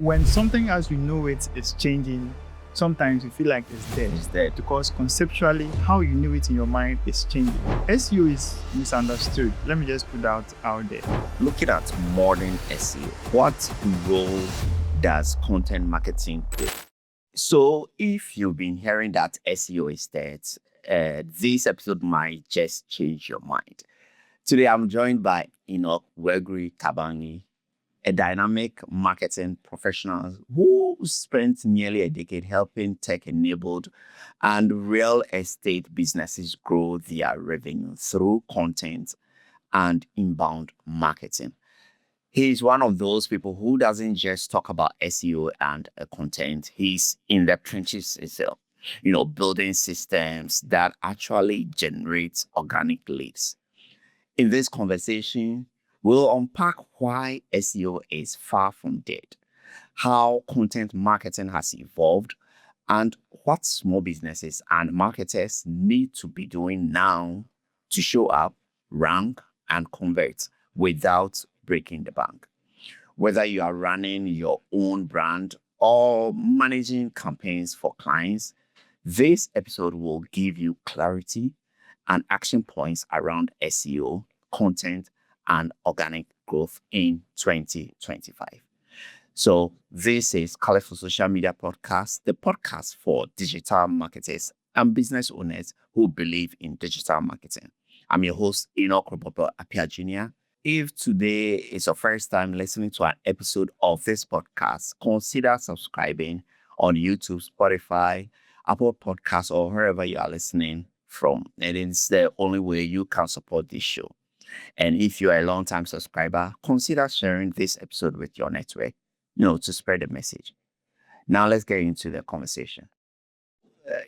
when something as we know it is changing, sometimes you feel like it's dead. It's dead. Because conceptually, how you knew it in your mind is changing. SEO is misunderstood. Let me just put that out there. Looking at modern SEO, what role does content marketing play? So if you've been hearing that SEO is dead, this episode might just change your mind. Today, I'm joined by Enoch Kabange, a dynamic marketing professional who spent nearly a decade helping tech-enabled and real estate businesses grow their revenue through content and inbound marketing. He's one of those people who doesn't just talk about SEO and content. He's in the trenches itself, building systems that actually generate organic leads. In this conversation, we'll unpack why SEO is far from dead, how content marketing has evolved, and what small businesses and marketers need to be doing now to show up, rank, and convert without breaking the bank. Whether you are running your own brand or managing campaigns for clients, this episode will give you clarity and action points around SEO, content, and organic growth in 2025. So this is Colorful Social Media Podcast, the podcast for digital marketers and business owners who believe in digital marketing. I'm your host, Enoch Apia Jr. If today is your first time listening to an episode of this podcast, consider subscribing on YouTube, Spotify, Apple Podcasts, or wherever you are listening from. And it's the only way you can support this show. And if you are a long-time subscriber, consider sharing this episode with your network, to spread the message. Now let's get into the conversation.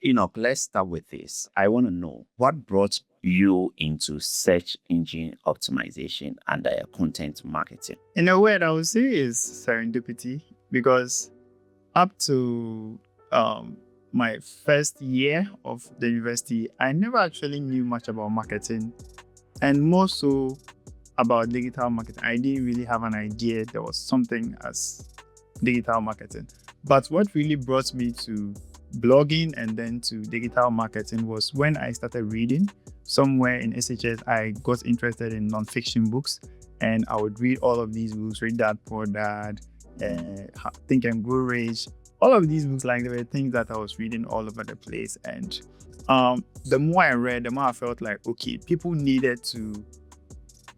Enoch, let's start with this. I want to know what brought you into search engine optimization and content marketing. In a word, I would say is serendipity, because up to my first year of the university, I never actually knew much about marketing, and more so about digital marketing. I didn't really have an idea there was something as digital marketing. But what really brought me to blogging and then to digital marketing was when I started reading. Somewhere in SHS, I got interested in nonfiction books, and I would read all of these books, Read Dad, Poor Dad, Think and Grow Rich. All of these books, there were things that I was reading all over the place. And the more I read, the more I felt like, okay, people needed to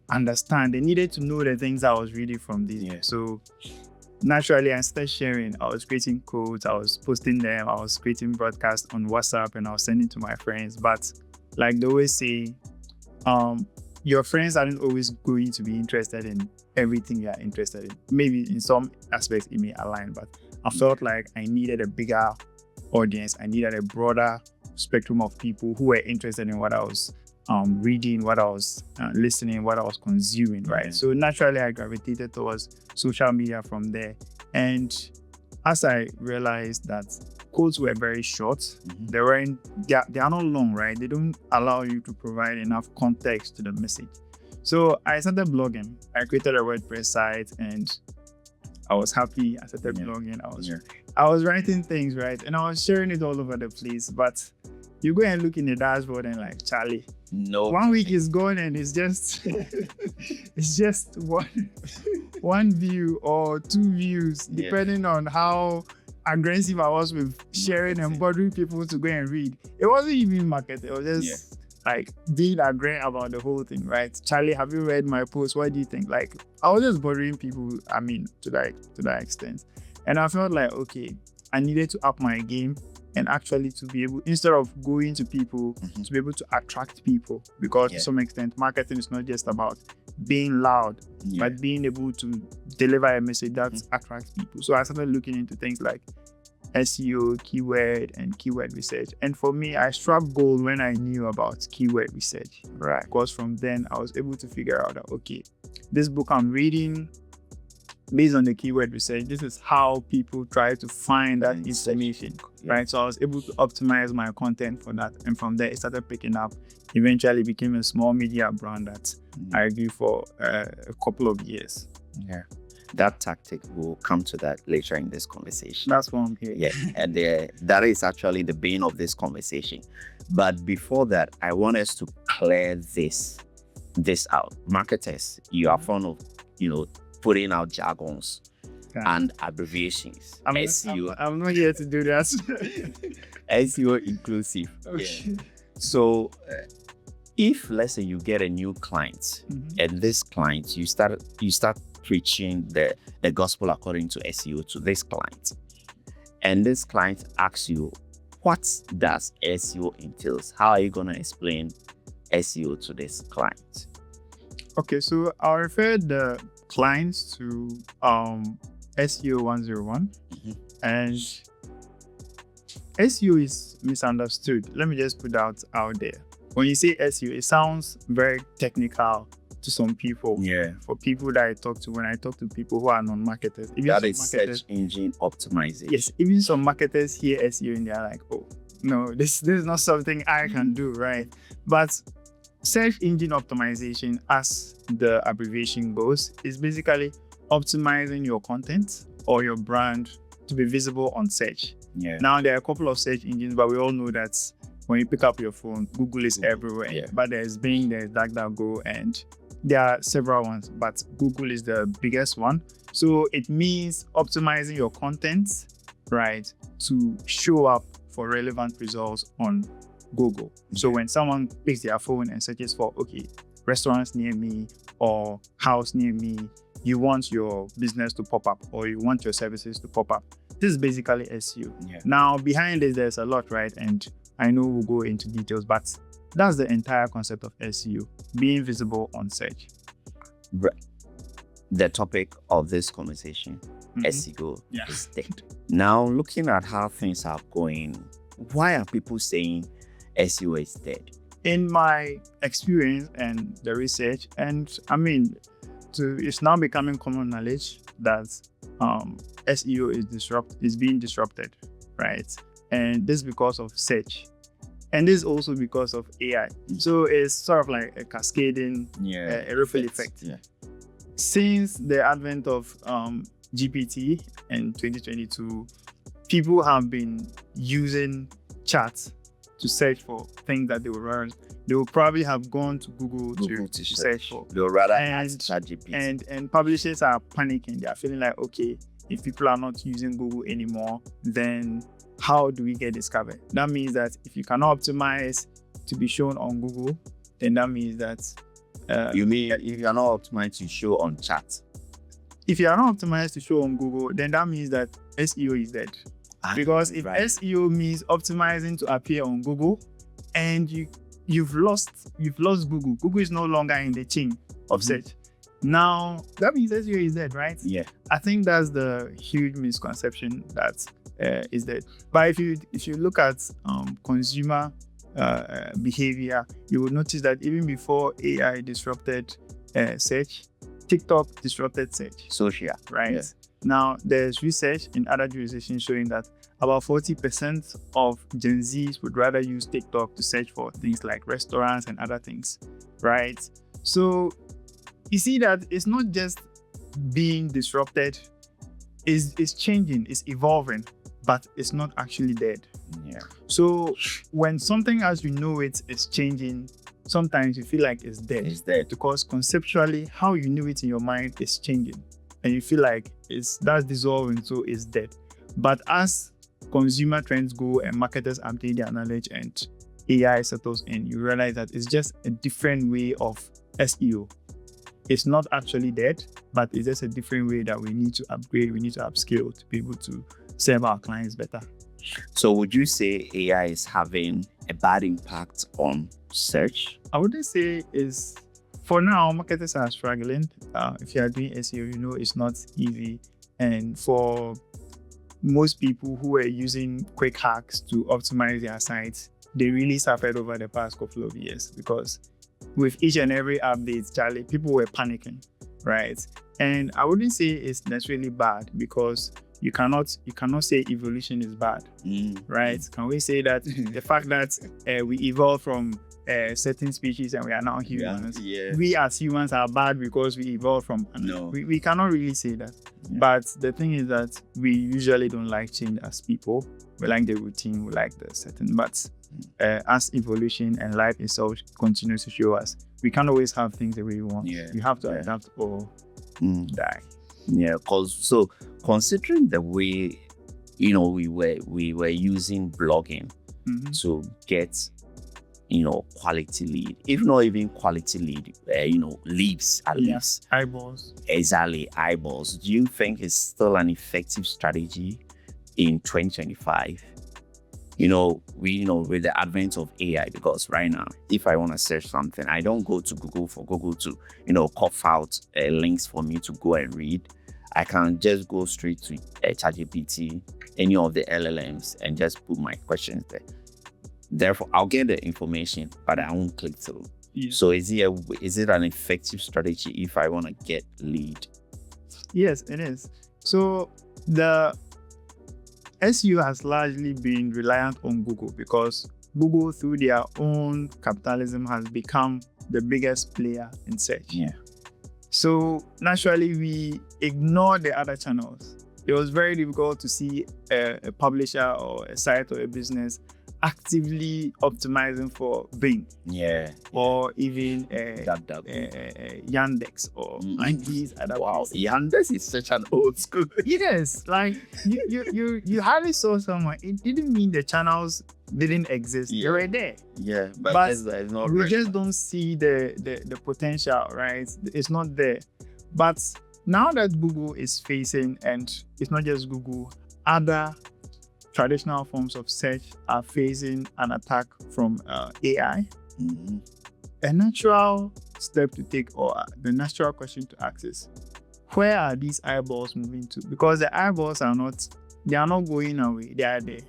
understand. They needed to know the things I was reading from these. Yeah. So naturally, I started sharing. I was creating codes. I was posting them. I was creating broadcasts on WhatsApp, and I was sending to my friends. But like they always say, your friends aren't always going to be interested in everything you're interested in. Maybe in some aspects it may align, but I felt like I needed a bigger audience. I needed a broader spectrum of people who were interested in what I was reading, what I was listening, what I was consuming, right? So naturally, I gravitated towards social media from there. And as I realized that codes were very short, they are not long, right? They don't allow you to provide enough context to the message. So I started blogging. I created a WordPress site, and I was happy. I started blogging. I was writing things, right? And I was sharing it all over the place. But you go and look in the dashboard and like, Charlie, no, 1 week is gone and it's just it's just one view or two views, depending on how aggressive I was with sharing and bothering people to go and read. It wasn't even marketing. It was just like being aggressive about the whole thing, right? Charlie, have you read my post? What do you think? Like, I was just bothering people, to that extent. And I felt like, okay, I needed to up my game and actually to be able, instead of going to people, to be able to attract people. Because to some extent, marketing is not just about being loud, but being able to deliver a message that attracts people. So I started looking into things like SEO, keyword, and keyword research. And for me, I struck gold when I knew about keyword research. Right. Because from then, I was able to figure out that, okay, this book I'm reading, based on the keyword research, this is how people try to find that information, right? So I was able to optimize my content for that. And from there, it started picking up. Eventually became a small media brand that I grew for a couple of years. Yeah. That tactic, will come to that later in this conversation. That's what I'm here. Yeah, and that is actually the bane of this conversation. But before that, I want us to clear this out. Marketers, you are fond of, putting out jargons and abbreviations. SEO. I'm not here to do that. SEO inclusive. Okay. Yeah. So, if let's say you get a new client, and this client you start preaching the gospel according to SEO to this client, and this client asks you, what does SEO entails? How are you going to explain SEO to this client? Okay, so I'll refer the clients to SEO 101, and SEO is misunderstood. Let me just put that out there. When you say SEO, it sounds very technical to some people. Yeah. For people that I talk to, when I talk to people who are non-marketers, that is search engine optimization. Yes, even some marketers hear SEO and they're like, oh, no, this is not something I can do, right? But search engine optimization, as the abbreviation goes, is basically optimizing your content or your brand to be visible on search. Yeah. Now, there are a couple of search engines, but we all know that when you pick up your phone, Google is everywhere. Yeah. But there's Bing, there's DuckDuckGo, and there are several ones, but Google is the biggest one. So it means optimizing your content, right, to show up for relevant results on Google. So when someone picks their phone and searches for, okay, restaurants near me or house near me, you want your business to pop up or you want your services to pop up. This is basically SEO. Yeah. Now, behind this, there's a lot, right? And I know we'll go into details, but that's the entire concept of SEO, being visible on search. The topic of this conversation, SEO, Yeah. is dead. Now, looking at how things are going, why are people saying SEO is dead? In my experience and the research, and I mean, it's now becoming common knowledge that SEO is being disrupted, right? And this is because of search. And this is also because of AI. So it's sort of like a cascading, a ripple effect. Yeah. Since the advent of GPT in 2022, people have been using chat to search for things that they will run. They will probably have gone to Google to search for. They will rather ask ChatGPT. And publishers are panicking. They are feeling like, okay, if people are not using Google anymore, then how do we get discovered? That means that if you cannot optimize to be shown on Google, then that means that you mean if you are not optimized to show on chat? If you are not optimized to show on Google, then that means that SEO is dead. Because if SEO means optimizing to appear on Google, and you've lost Google. Google is no longer in the chain of search. Now that means SEO is dead, right? Yeah. I think that's the huge misconception that is dead. But if you look at consumer behavior, you will notice that even before AI disrupted search, TikTok disrupted search. Social, right? Yeah. Now, there's research in other jurisdictions showing that about 40% of Gen Zs would rather use TikTok to search for things like restaurants and other things, right? So you see that it's not just being disrupted, it's changing, it's evolving, but it's not actually dead. Yeah. So when something as you know it is changing, sometimes you feel like it's dead. It's dead. Because conceptually, how you knew it in your mind is changing. And you feel like that's dissolving, so it's dead. But as consumer trends go and marketers update their knowledge and AI settles in, you realize that it's just a different way of SEO. It's not actually dead, but it's just a different way that we need to upgrade, we need to upscale to be able to serve our clients better. So would you say AI is having a bad impact on search? I wouldn't say is. For now, marketers are struggling. If you are doing SEO, you know it's not easy. And for most people who are using quick hacks to optimize their sites, they really suffered over the past couple of years because with each and every update, Charlie, people were panicking, right? And I wouldn't say it's necessarily bad because you cannot say evolution is bad, right? Can we say that the fact that we evolved from certain species and we are now humans, we as humans are bad because we evolved from? No, we cannot really say that. But the thing is that we usually don't like change as people. We like the routine, we like the certain. But as evolution and life itself continues to show us, we can't always have things the way we want. You have to adapt or die. Yeah, so considering the way, we were using blogging to get, quality lead, if not even quality lead, leads at least. Eyeballs. Exactly, eyeballs. Do you think it's still an effective strategy in 2025? With the advent of AI, because right now, if I want to search something, I don't go to Google for Google to, cough out links for me to go and read. I can just go straight to ChatGPT, any of the LLMs, and just put my questions there. Therefore, I'll get the information, but I won't click through. So is it an effective strategy if I want to get lead? Yes, it is. So the SEO has largely been reliant on Google because Google, through their own capitalism, has become the biggest player in search. So naturally, we ignore the other channels. It was very difficult to see a publisher or a site or a business actively optimizing for Bing, or even Yandex or these other. Wow, Yandex is such an old school. Yes, like you hardly saw someone. It didn't mean the channels didn't exist. They were there. But it's not we just don't see the potential, right? It's not there. But now that Google is facing, and it's not just Google, other traditional forms of search are facing an attack from AI. A natural step to take, or the natural question to ask, is where are these eyeballs moving to? Because the eyeballs are not going away. They are there.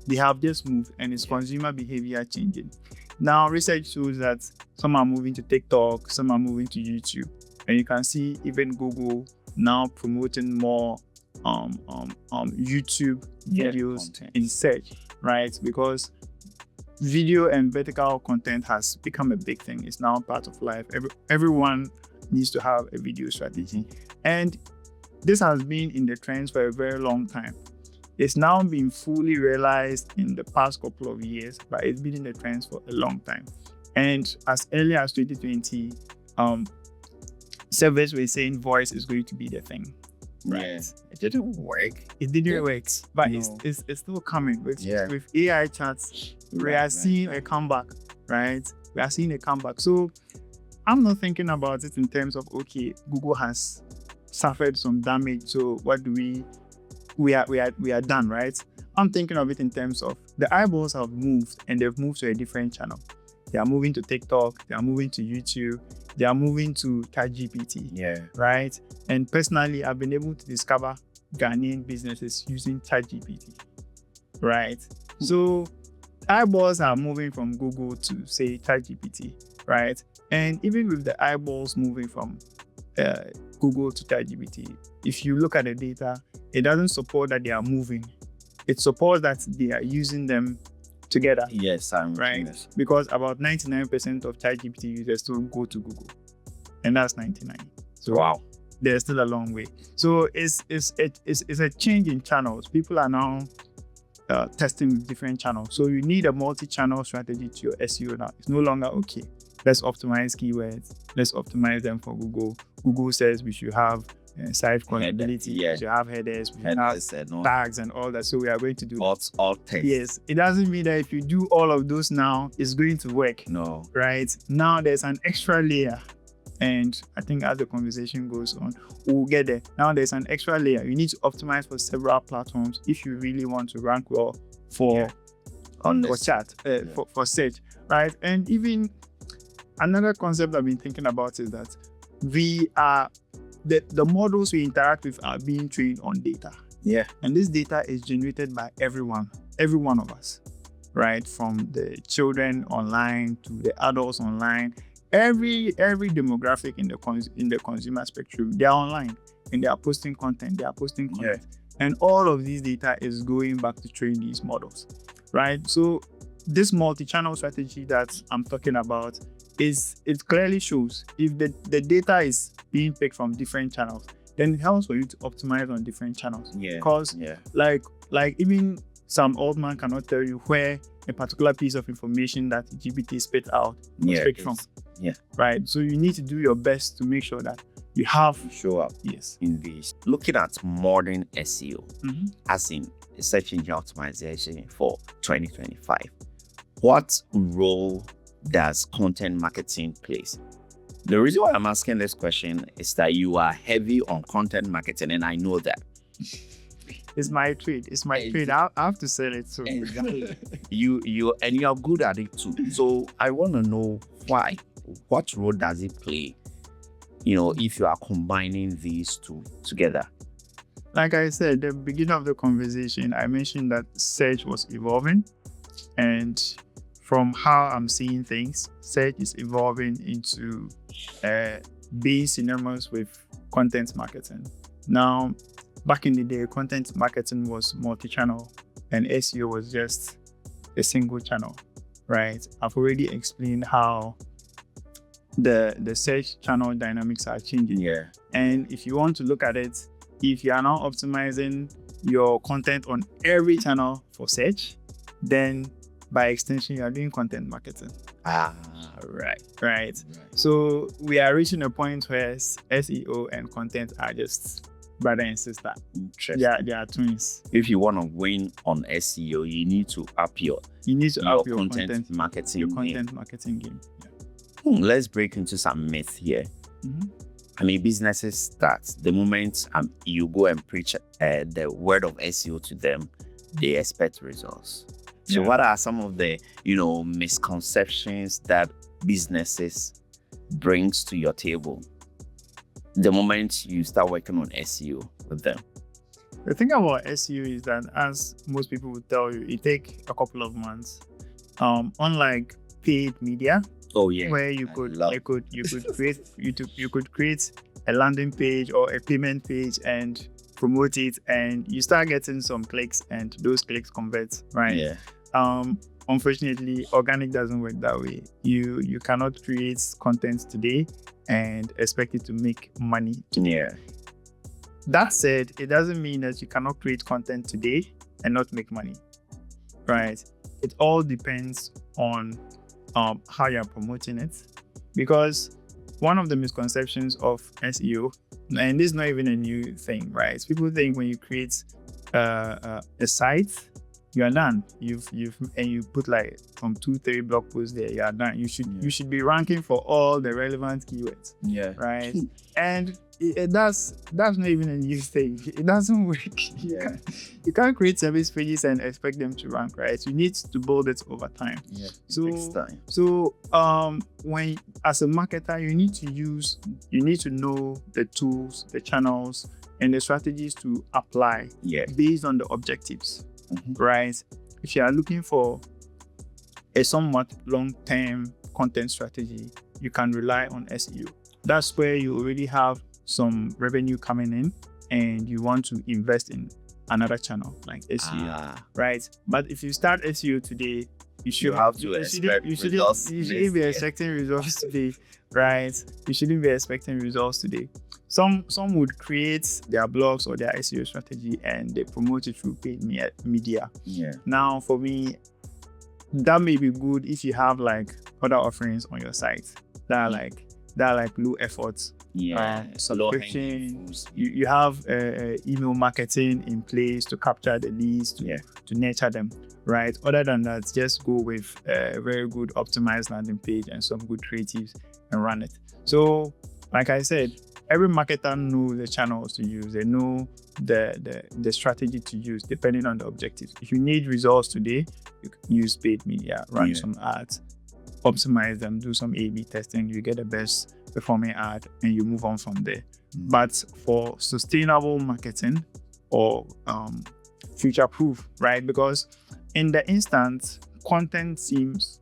They have just moved, and it's consumer behavior changing. Now, research shows that some are moving to TikTok, some are moving to YouTube, and you can see even Google now promoting more YouTube videos in search, right? Because video and vertical content has become a big thing. It's now part of life. Everyone needs to have a video strategy. And this has been in the trends for a very long time. It's now been fully realized in the past couple of years, but it's been in the trends for a long time. And as early as 2020, surveys were saying voice is going to be the thing. It didn't work. It didn't work, but it's still coming with AI chats. We are seeing a comeback, right? We are seeing a comeback. So I'm not thinking about it in terms of, okay, Google has suffered some damage, so what do we are done, right? I'm thinking of it in terms of the eyeballs have moved, and they've moved to a different channel. They are moving to TikTok, they are moving to YouTube, they are moving to ChatGPT, right? And personally, I've been able to discover Ghanaian businesses using ChatGPT, right? So eyeballs are moving from Google to, say, ChatGPT, right? And even with the eyeballs moving from Google to ChatGPT, if you look at the data, it doesn't support that they are moving. It supports that they are using them together. I'm right. Because about 99% of ChatGPT users still go to Google, and that's 99. So there's still a long way. So it's a change in channels. People are now testing with different channels. So you need a multi-channel strategy to your SEO now. It's no longer, okay, let's optimize keywords. Let's optimize them for Google. Google says we should have site crawlability, we should have headers, we have tags and all that. So we are going to do all text. Yes, it doesn't mean that if you do all of those now, it's going to work. No. Right? Now there's an extra layer. And I think as the conversation goes on, we'll get there. Now there's an extra layer. You need to optimize for several platforms if you really want to rank well for chat, for search, right? And even another concept I've been thinking about is that we are the models we interact with are being trained on data. And this data is generated by every one of us, right? From the children online to the adults online. Every demographic in the consumer spectrum, they are online and they are posting content. And all of this data is going back to train these models, right? So this multi-channel strategy that I'm talking about it clearly shows if the data is being picked from different channels, then it helps for you to optimize on different channels. Because like even Sam Altman cannot tell you where a particular piece of information that GPT spit out was picked from. Right. So you need to do your best to make sure that you have show up in this. Looking at modern SEO, as in search engine optimization for 2025, what role does content marketing play? The reason why I'm asking this question is that you are heavy on content marketing, and I know that. It's my trade. I have to sell it too. Exactly. you are good at it too. So I want to know why. What role does it play? If you are combining these two together. Like I said, the beginning of the conversation, I mentioned that search was evolving, and from how I'm seeing things, search is evolving into being synonymous with content marketing. Now, back in the day, content marketing was multi-channel and SEO was just a single channel, right? I've already explained how the search channel dynamics are changing. And if you want to look at it, if you are now optimizing your content on every channel for search, then by extension, you are doing content marketing. Right. So we are reaching a point where SEO and content are just brother and sister. Interesting. They are twins. If you want to win on SEO, you need to up your content marketing game. Let's break into some myths here. Businesses start the moment you go and preach the word of SEO to them, they expect results. So what are some of the misconceptions that businesses brings to your table the moment you start working on SEO with them? The thing about SEO is that, as most people would tell you, it takes a couple of months. Unlike paid media, where you could create a landing page or a payment page and promote it, and you start getting some clicks, and those clicks convert, right? Unfortunately, organic doesn't work that way. You cannot create content today and expect it to make money. That said, it doesn't mean that you cannot create content today and not make money, right? It all depends on how you're promoting it, because one of the misconceptions of SEO, and this is not even a new thing, right? People think when you create a site, you are done. You put like from 2-3 blog posts there, you are done. You should be ranking for all the relevant keywords. Right. And that's not even a new thing. It doesn't work. You can't create service pages and expect them to rank, right? You need to build it over time. It takes time. So when as a marketer, you need to know the tools, the channels, and the strategies to apply based on the objectives. Right? If you are looking for a somewhat long-term content strategy, you can rely on SEO. That's where you already have some revenue coming in and you want to invest in another channel like SEO, right? But if you start SEO today, you shouldn't be expecting results today, right? You shouldn't be expecting results today. Some would create their blogs or their SEO strategy and they promote it through paid media. Now, for me, that may be good if you have like other offerings on your site that are like low efforts. Subscription. You have email marketing in place to capture the leads, to nurture them, right? Other than that, just go with a very good optimized landing page and some good creatives and run it. So, like I said, every marketer knows the channels to use. They know the strategy to use depending on the objectives. If you need results today, you can use paid media, run some ads, optimize them, do some A/B testing. You get the best performing ad, and you move on from there. But for sustainable marketing or future-proof, right? Because in the instant, content seems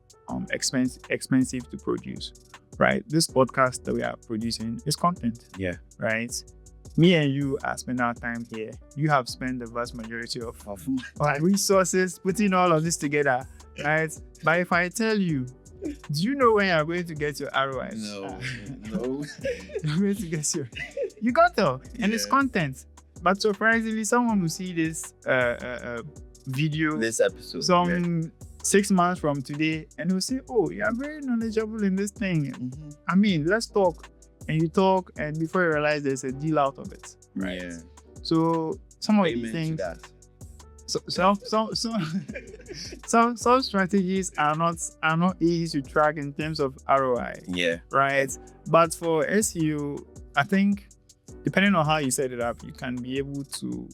expensive to produce. Right, this podcast that we are producing is content. Right, me and you are spending our time here. You have spent the vast majority of our resources putting all of this together, right? But if I tell you, do you know when you're going to get your ROI? No. You're going to get you got to, and it's content. But surprisingly, someone will see this video, This episode. some 6 months from today, and will say, "Oh, you are very knowledgeable in this thing. Mhm. I mean, let's talk." And you talk, and before you realize there's a deal out of it. Right. Yeah. So some of the Amen to things, that. some strategies are not easy to track in terms of ROI, Yeah. right? But for SEO, I think depending on how you set it up, you can be able to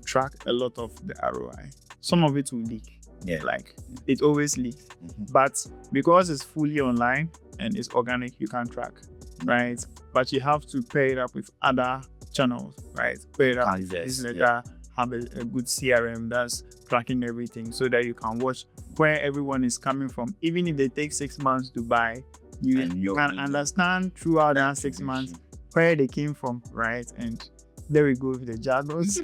track a lot of the ROI. Some of it will leak. Yeah. Like it always leaks. Mhm. But because it's fully online and it's organic, you can track, right? But you have to pair it up with other channels, right? Pair it up with Canvas, newsletter, have a good CRM that's tracking everything so that you can watch where everyone is coming from. Even if they take 6 months to buy, you And you're can in understand throughout that 6 months where they came from, right? And there we go with the jargons.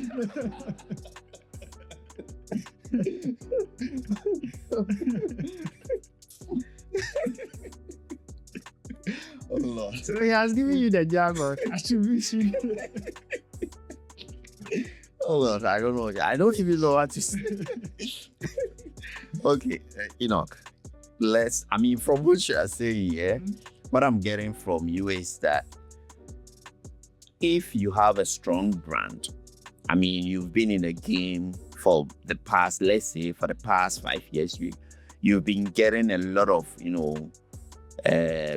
Oh Lord. So he has given you the jargon attribution. Oh Lord, I don't know. I don't even know what to say. Okay, Enoch. From what you are saying here, what I'm getting from you is that if you have a strong brand, you've been in the game for the past, let's say, for the past 5 years, you've been getting a lot of,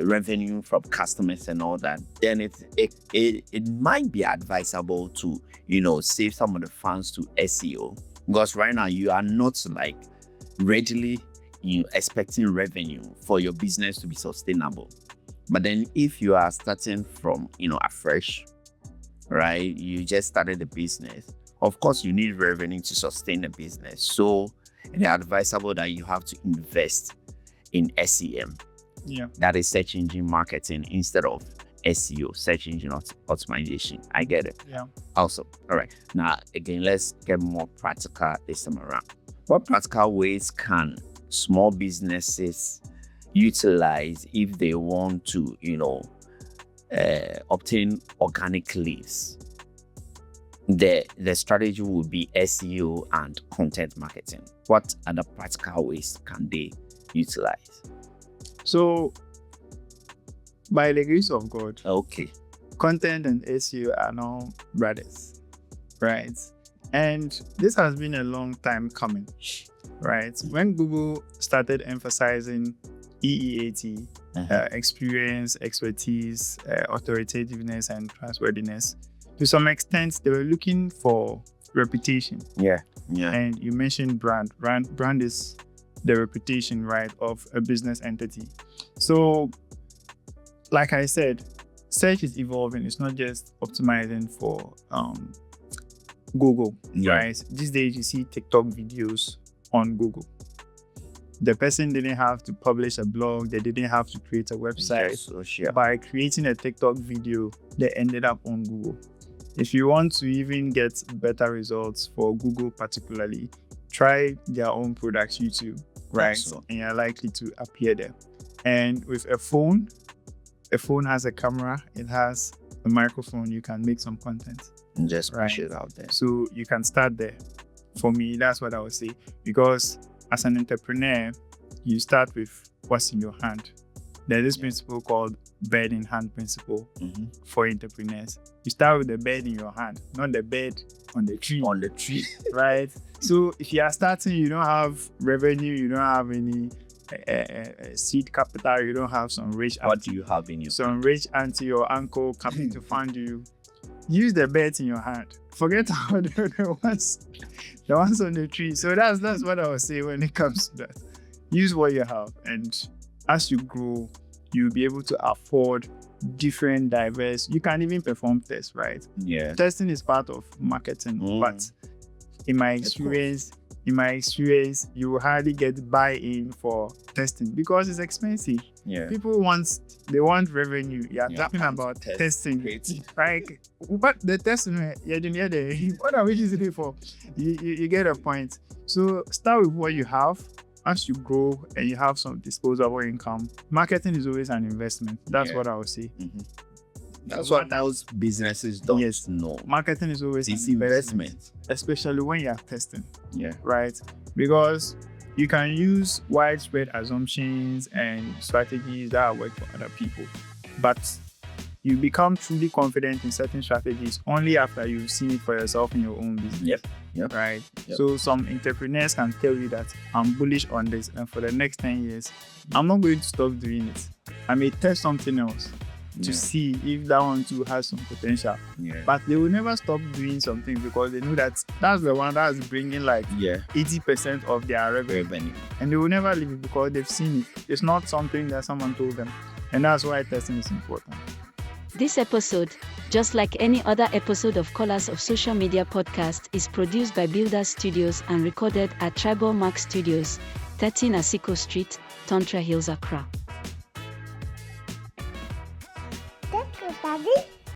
revenue from customers and all that, then it might be advisable to, save some of the funds to SEO, because right now you are not like readily expecting revenue for your business to be sustainable. But then if you are starting from, afresh, right? You just started the business. Of course, you need revenue to sustain the business. So it's advisable that you have to invest in SEM. Yeah. That is search engine marketing instead of SEO, search engine optimization. I get it. Yeah. Also, all right. Now, again, let's get more practical this time around. What practical ways can small businesses utilize if they want to, obtain organic leads? The strategy would be SEO and content marketing. What other practical ways can they utilize? So, by the grace of God, Okay. content and SEO are now brothers, right? And this has been a long time coming, right? When Google started emphasizing EEAT, experience, expertise, authoritativeness, and trustworthiness, to some extent, they were looking for reputation. Yeah. And you mentioned brand. Brand is the reputation, right, of a business entity. So, like I said, search is evolving. It's not just optimizing for Google, right? These days, you see TikTok videos on Google. The person didn't have to publish a blog. They didn't have to create a website. Social. By creating a TikTok video, they ended up on Google. If you want to even get better results for Google particularly, try their own products YouTube, right? And you're likely to appear there. And with a phone has a camera, it has a microphone, you can make some content. And just push it out there. So you can start there. For me, that's what I would say. Because as an entrepreneur, you start with what's in your hand. There's this principle called bird in hand principle for entrepreneurs. You start with the bird in your hand, not the bird on the tree. On the tree. Right? So if you are starting, you don't have revenue, you don't have any seed capital, you don't have some rich What do you have in your some rich auntie or uncle coming to fund you. Use the birds in your hand. Forget about the ones on the tree. So that's what I would say when it comes to that. Use what you have, and as you grow, you'll be able to afford different diverse. You can even perform tests, right? Yeah. Testing is part of marketing, but in my experience, you will hardly get buy-in for testing because it's expensive. Yeah. People want revenue. You're Yeah, talking can't about test, testing. create. Like, but the testing, what are we using it for? You get a point. So start with what you have. As you grow and you have some disposable income, marketing is always an investment. That's what I would say. Mm-hmm. That's what most businesses don't know. Marketing is always It's an investment, especially when you're testing. Yeah. Right? Because you can use widespread assumptions and strategies that work for other people, but you become truly confident in certain strategies only after you've seen it for yourself in your own business. Yep. Right? Yep. So some entrepreneurs can tell you that I'm bullish on this, and for the next 10 years, I'm not going to stop doing it. I may test something else to see if that one too has some potential. But they will never stop doing something because they know that that's the one that's bringing like 80% of their revenue. And they will never leave it because they've seen it. It's not something that someone told them. And that's why testing is important. This episode, just like any other episode of Callers of Social Media podcast, is produced by Builders Studios and recorded at Tribal Mark Studios, 13 Asiko Street, Tantra Hills, Accra.